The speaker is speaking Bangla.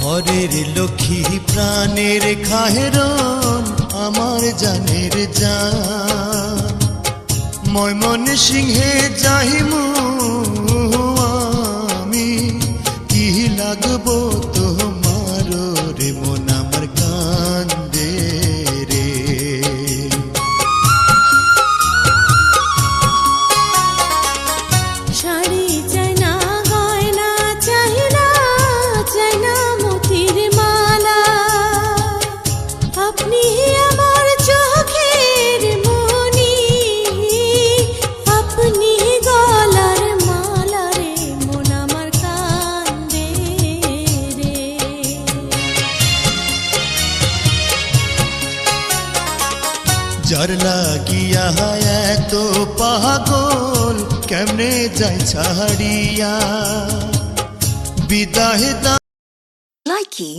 ঘরের লক্ষ্মী প্রাণের খাহেরন আমার জানের জান ময়মনসিংহে যাইমু আমি কি লাগবো তোমার রে মন আমার কান্দে রে শাড়ি চাই না গয়না চাই না মতির মালা আপনি আমার চোখের মনি আপনি গলার মালা রে মন আমার কান্দে রে যার লাগিয়া এত পাগল কেমনে যাই ছাড়িয়া বিদায় Likey